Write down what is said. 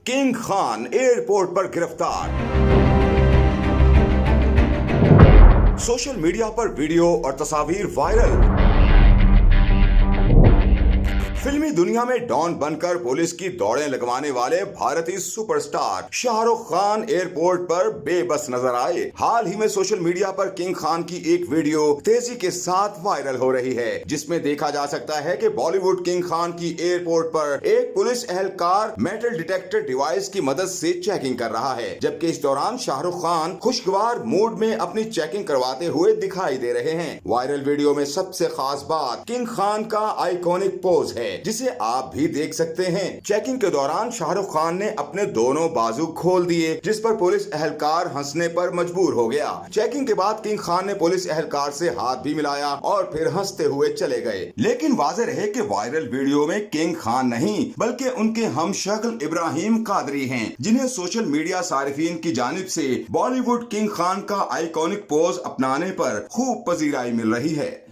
King Khan airport पर गिरफ्तार। Social media पर वीडियो और तस्वीर वायरल। फिल्मी दुनिया में डॉन बनकर पुलिस की दौड़ें लगवाने वाले भारतीय सुपरस्टार शाहरुख खान एयरपोर्ट पर बेबस नजर आए। हाल ही में सोशल मीडिया पर किंग खान की एक वीडियो तेजी के साथ वायरल हो रही है, जिसमें देखा जा सकता है कि बॉलीवुड किंग खान की एयरपोर्ट पर एक पुलिस एहलकार मेटल डिटेक्टर डिवाइस की मदद से चेकिंग कर रहा है, जबकि इस दौरान शाहरुख खान खुशगवार मूड में अपनी चेकिंग करवाते हुए दिखाई दे रहे हैं। वायरल वीडियो में सबसे खास बात किंग खान का आइकॉनिक पोज है, जिसे आप भी देख सकते हैं। चेकिंग के दौरान शाहरुख खान ने अपने दोनों बाजू खोल दिए, जिस पर पुलिस एहलकार हंसने पर मजबूर हो गया। चेकिंग के बाद किंग खान ने पुलिस एहलकार से हाथ भी मिलाया और फिर हंसते हुए चले गए। लेकिन वाज़ेह रहे कि वायरल वीडियो में किंग खान नहीं बल्कि उनके हमशक्ल इब्राहिम कादरी हैं, जिन्हें सोशल मीडिया सारिफीन की जानिब से बॉलीवुड किंग खान का आइकॉनिक पोज अपनाने पर खूब पजीराई मिल रही है।